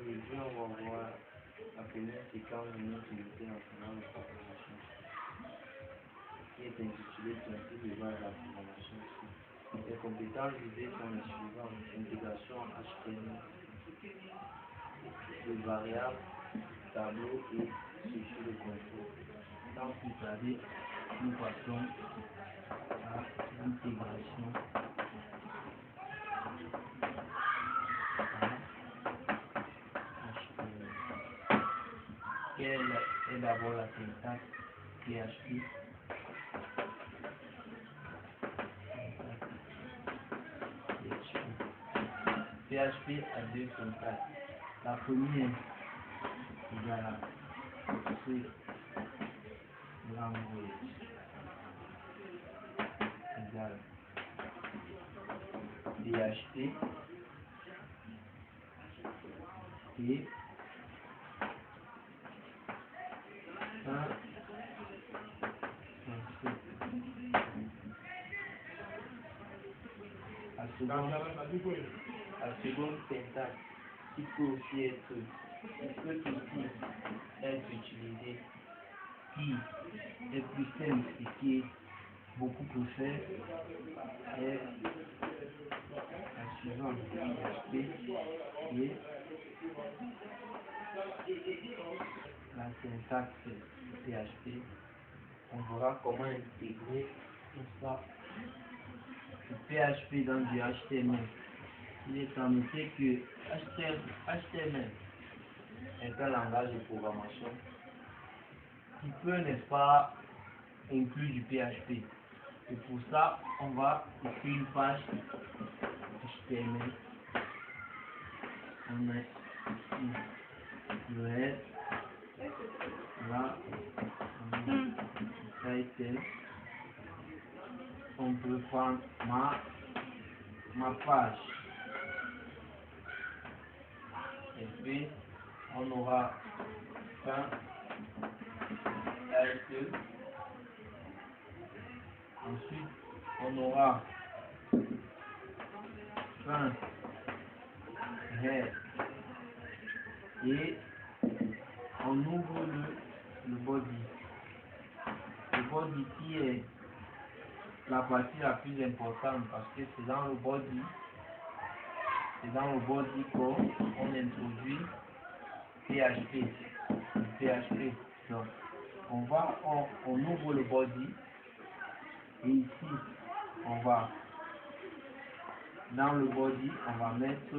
Aujourd'hui, on va voir la première séquence de notre unité nationale de programmation qui est intitulée Principe de base de la programmation. Les compétences visées sont les suivantes: intégration HTML, de variables, tableau et structure de contrôle. Sans plus tarder, nous passons à l'intégration. Quelle est d'abord la syntaxe PHP? PHP a deux syntaxes. La première égale à C language égale PHP et la seconde syntaxe qui peut aussi être utilisée, qui est plus simple et qui est beaucoup plus faible, est la suivante: PHP et la syntaxe PHP. On verra comment intégrer tout ça. Le PHP dans du HTML. Il est en effet que HTML est un langage de programmation qui peut, n'est-ce pas, inclure du PHP. Et pour ça, on va écrire une page HTML. On met ici le head, là, on met title. On peut prendre ma page. Et puis, on aura fin title. Ensuite, on aura fin head. Et on ouvre le body. Le body qui est la partie la plus importante parce que c'est dans le body qu'on introduit PHP. Donc, on ouvre le body et ici, dans le body, on va mettre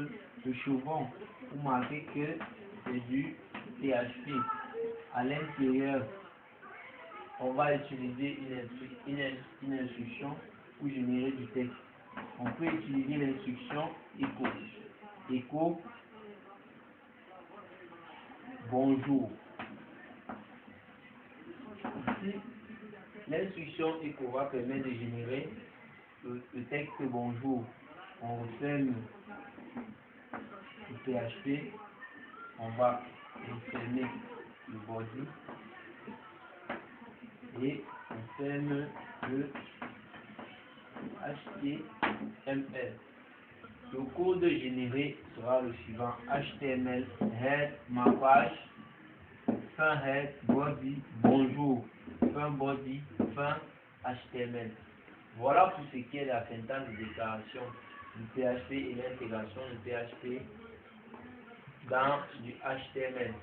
le chevron pour marquer que c'est du PHP. À l'intérieur, on va utiliser une instruction pour générer du texte. On peut utiliser l'instruction echo bonjour. Ici, l'instruction echo va permettre de générer le texte bonjour. On referme le PHP, on va refermer le body et on ferme le HTML. Le code généré sera le suivant: HTML, head, ma page, fin head, body, bonjour, fin body, fin HTML. Voilà pour ce qui est de la syntaxe de déclaration du PHP et l'intégration du PHP dans du HTML.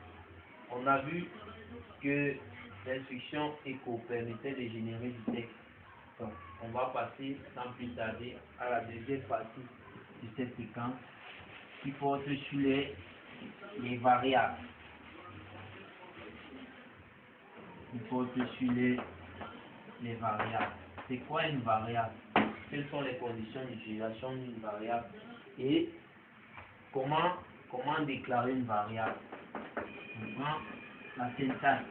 On a vu que l'instruction echo permettait de générer du texte. Donc, on va passer sans plus tarder à la deuxième partie de cette séquence qui porte sur les variables. Les variables. C'est quoi une variable? Quelles sont les conditions d'utilisation d'une variable et comment déclarer une variable? Maintenant, la syntaxe.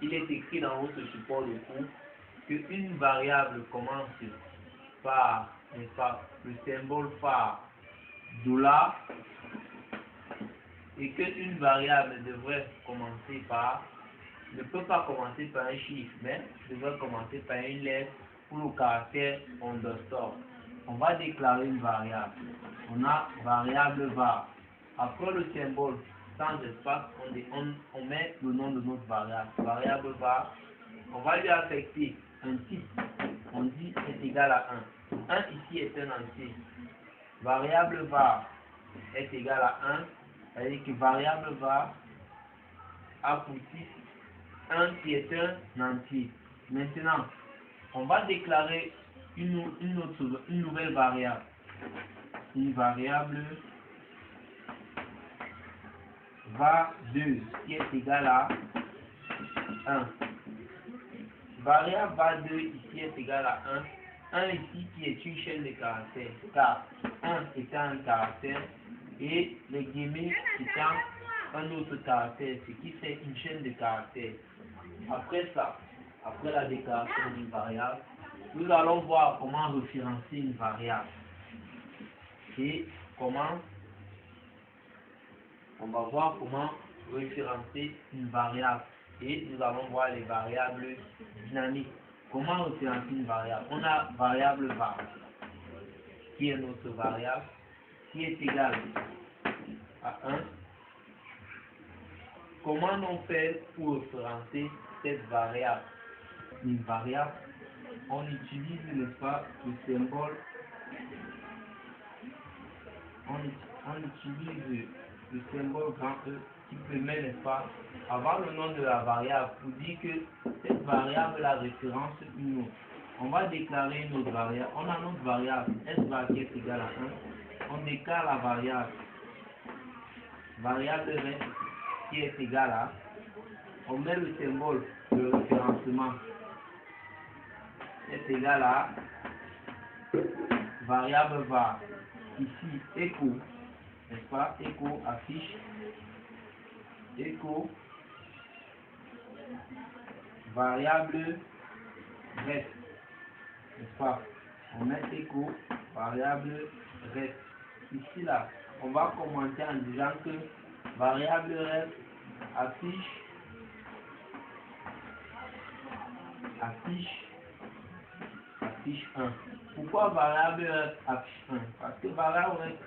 Il est écrit dans votre support de cours qu'une variable commence par, n'est-ce pas, le symbole par $ et qu'une variable ne peut pas commencer par un chiffre, mais devrait commencer par une lettre ou le caractère underscore. On va déclarer une variable. On a variable var. Après le symbole sans espace, on met le nom de notre variable. Variable var, on va lui affecter un type. On dit est égal à 1. 1 ici est un entier. Variable var est égal à 1. C'est-à-dire que variable var a pour type 1 qui est un entier. Maintenant, on va déclarer une nouvelle variable. Une variable var2 qui est égale à 1. Variable var2 ici est égale à 1. 1 ici qui est une chaîne de caractères. Car 1 étant un caractère et les guillemets étant un autre caractère, ce qui fait une chaîne de caractères. Après ça, après la déclaration d'une variable, nous allons voir comment référencer une variable. Et comment on va voir comment référencer une variable. Et nous allons voir les variables dynamiques. Comment référencer une variable? On a variable var, qui est notre variable, qui est égale à 1. Comment on fait pour référencer cette variable? Une variable, on utilise, n'est-ce pas, le symbole, on utilise le symbole grand E qui permet, n'est-ce pas, avoir le nom de la variable pour dire que cette variable la référence une autre. On va déclarer une autre variable. On a notre variable S var qui est égale à 1. On déclare la variable reste qui est égale à. On met le symbole de référencement est égal à variable var. Ici, écho, n'est-ce pas? Écho affiche, écho, variable reste, n'est-ce pas? On met écho, variable reste. Ici, là, on va commenter en disant que variable reste affiche 1. Pourquoi variable reste affiche 1? Parce que variable reste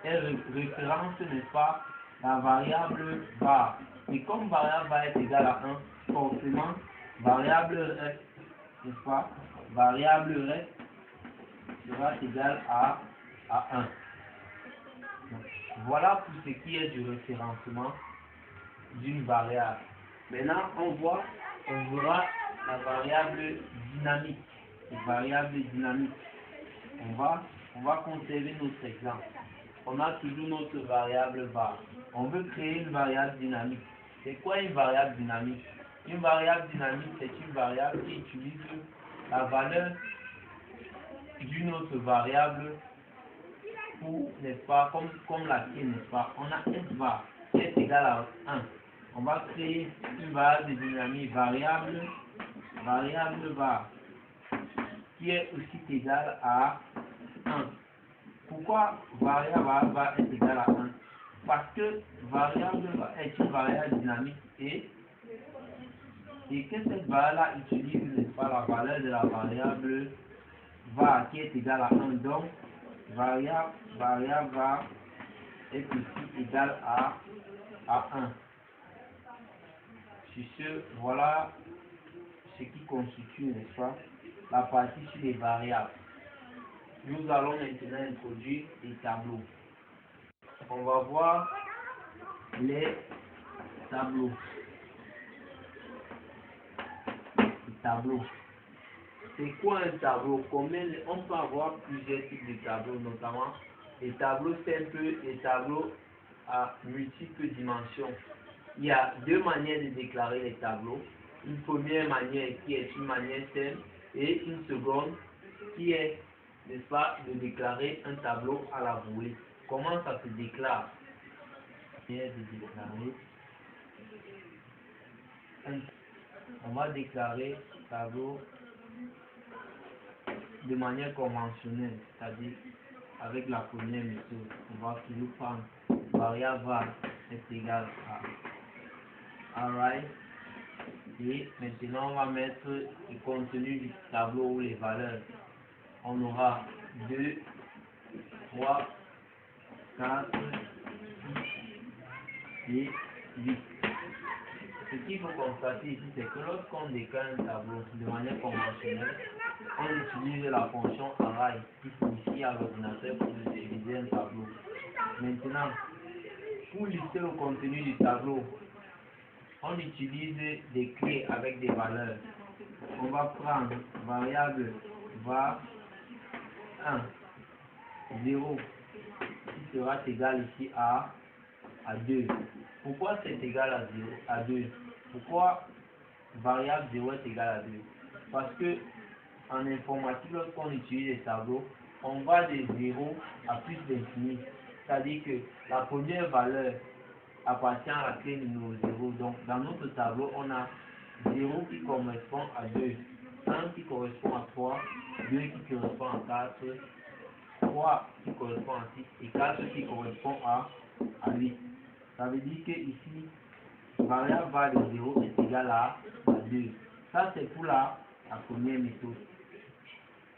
est référence, n'est-ce pas, la variable var. Et comme variable va être égale à 1, forcément, variable reste, n'est-ce pas, variable reste sera égal à 1. Donc, voilà pour ce qui est du référencement d'une variable. Maintenant, on verra la variable dynamique. Variable dynamique. On va conserver notre exemple. On a toujours notre variable var. On veut créer une variable dynamique. C'est quoi une variable dynamique? Une variable dynamique, c'est une variable qui utilise la valeur d'une autre variable pour, n'est-ce pas, comme la tienne, n'est-ce pas? On a S var qui est égal à 1. On va créer une variable dynamique variable var qui est aussi égale à 1. Pourquoi variable va être égale à 1? Parce que variable est une variable dynamique et que cette variable utilise, n'est-ce pas, la valeur de la variable var qui est égale à 1. Donc, variable var est aussi égale à 1. Sur ce, voilà ce qui constitue, n'est-ce pas, la partie sur les variables. Nous allons maintenant introduire les tableaux. On va voir les tableaux. C'est quoi un tableau? On peut avoir plusieurs types de tableaux, notamment les tableaux simples, les tableaux à multiples dimensions. Il y a deux manières de déclarer les tableaux. Une première manière qui est une manière simple et une seconde qui est, n'est-ce pas, de déclarer un tableau à la volée. Comment ça se déclare? On va déclarer tableau de manière conventionnelle, c'est-à-dire avec la première méthode. On va toujours prendre variable var est égal à array et maintenant on va mettre le contenu du tableau ou les valeurs. On aura 2, 3, 4, et 8. Ce qu'il faut constater ici, c'est que lorsqu'on décale un tableau de manière conventionnelle, on utilise la fonction array qui signifie à l'ordinateur pour utiliser un tableau. Maintenant, pour lister le contenu du tableau, on utilise des clés avec des valeurs. On va prendre variable var 1, 0, qui sera égal ici à 2. Pourquoi c'est égal à 0, à 2? Pourquoi variable 0 est égal à 2? Parce que en informatique, lorsqu'on utilise les tableaux, on va de 0 à plus d'infini. C'est-à-dire que la première valeur appartient à la clé numéro 0. Donc, dans notre tableau, on a 0 qui correspond à 2, 1 qui correspond à 3, 2 qui correspond à 4, 3 qui correspond à 6 et 4 qui correspond à 8. Ça veut dire que ici, variable var de 0 est égal à 2. Ça, c'est pour la première méthode.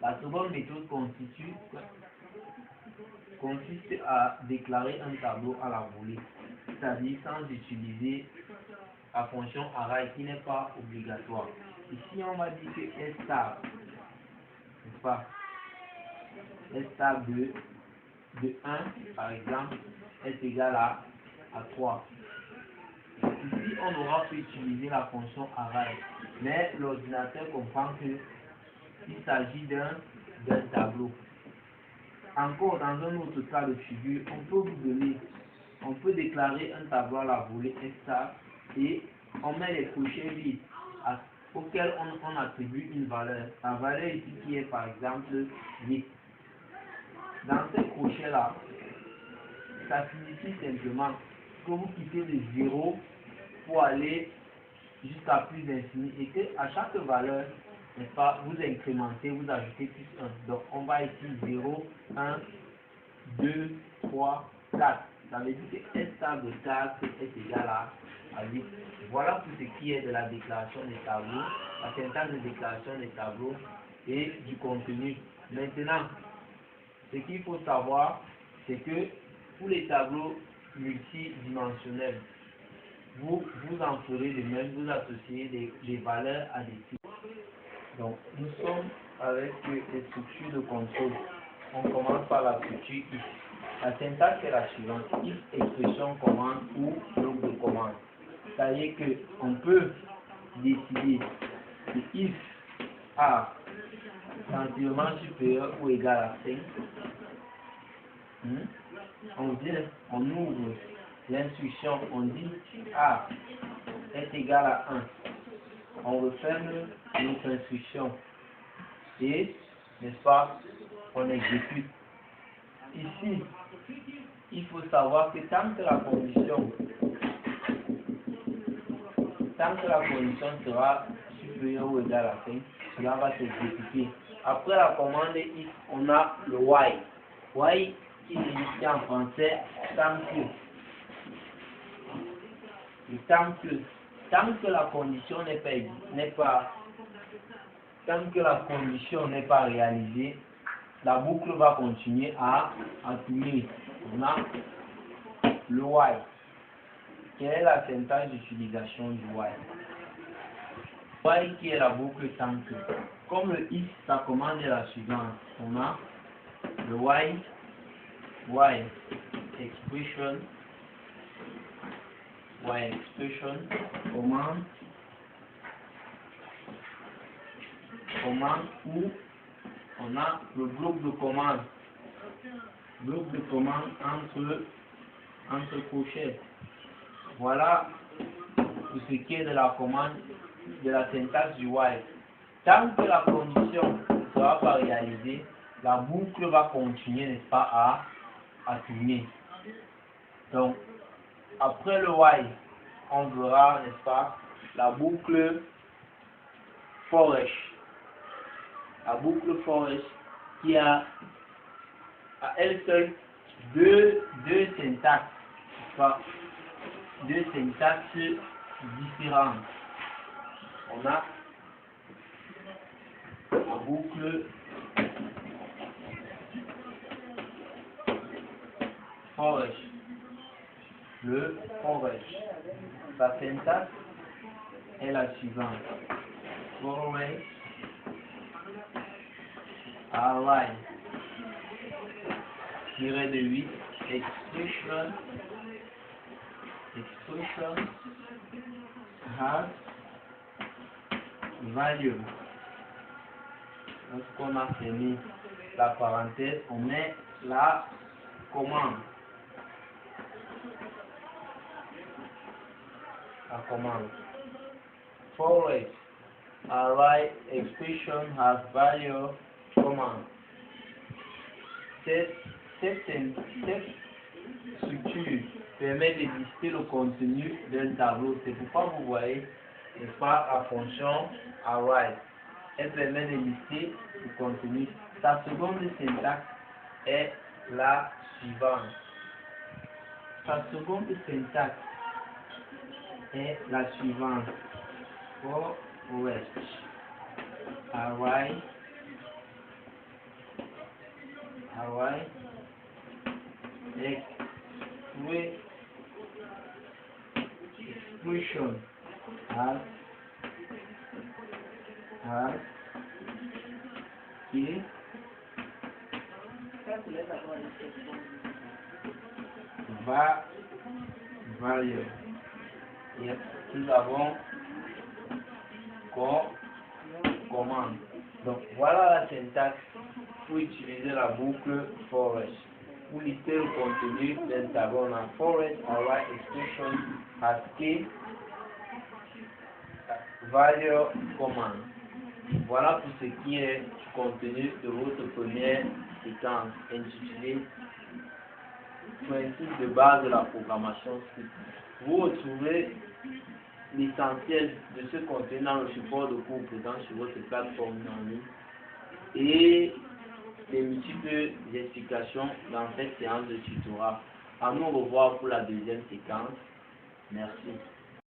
La seconde méthode consiste à déclarer un tableau à la volée, c'est-à-dire sans utiliser la fonction array qui n'est pas obligatoire. Ici, on va dire que S star, n'est-ce pas, S star de 1, par exemple, est égal à 3. Ici, on aura pu utiliser la fonction array, mais l'ordinateur comprend qu'il s'agit d'un tableau. Encore dans un autre cas de figure, on peut déclarer un tableau à la volée star et on met les crochets vides auxquels on attribue une valeur. La valeur ici qui est par exemple 8. Dans ces crochets-là, ça signifie simplement que vous quittez de 0 pour aller jusqu'à plus d'infini et qu'à chaque valeur, n'est-ce pas, vous incrémentez, vous ajoutez plus 1. Donc on va ici 0, 1, 2, 3, 4. Ça veut dire que S star de 4 est égal à 8. Voilà pour ce qui est de la déclaration des tableaux, la syntaxe de déclaration des tableaux et du contenu. Maintenant, ce qu'il faut savoir, c'est que pour les tableaux multidimensionnels, vous en ferez de même, vous associez des valeurs à des types. Donc, nous sommes avec les structures de contrôle. On commence par la structure if. La syntaxe est la suivante: if expression commande ou bloc de commande. C'est-à-dire qu'on peut décider que if a sensiblement supérieur ou égal à 5, on ouvre l'instruction, on dit A est égal à 1. On referme notre instruction et, n'est-ce pas, on exécute. Ici, il faut savoir que tant que la condition sera supérieure ou égale à 5, cela va s'exécuter. Après la commande if, on a le while. While qui signifie en français tant que. Le tant que la condition n'est pas réalisée, la boucle va continuer à tourner. On a le while. Quelle est la syntaxe d'utilisation du while? While qui est la boucle tant que. Comme le if, sa commande est la suivante. On a le while expression commande où on a le bloc de commande entre crochets. Voilà pour ce qui est de la commande, de la syntaxe du while. Tant que la condition ne sera pas réalisée, la boucle va continuer, n'est-ce pas, à tourner. Donc, après le while, on verra, n'est-ce pas, la boucle for each. La boucle for each qui a à elle seule deux syntaxes, n'est-ce pas, deux syntaxes différentes. On a la boucle for each le forage. Sa syntaxe est la suivante. Forage, array, tiré de 8, expression has value. Lorsqu'on a fini la parenthèse, on met la commande. Forage, array, expression has value, command. Cette structure permet de lister le contenu d'un tableau. C'est pourquoi vous voyez, n'est-ce pas, la fonction array. Elle permet de lister le contenu. Sa seconde syntaxe est la suivante. For array, expression has value. Yes. Nous avons commande. Donc voilà la syntaxe pour utiliser la boucle forage. Pour lister le contenu d'un tableau en forage, array, expression, has key, value, command. Voilà pour ce qui est du contenu de votre première séquence intitulée Principe de base de la programmation script. Vous retrouvez l'essentiel de ce contenu dans le support de cours présent sur votre plateforme en ligne et les multiples explications dans cette séance de tutorat. À nous revoir pour la deuxième séquence. Merci.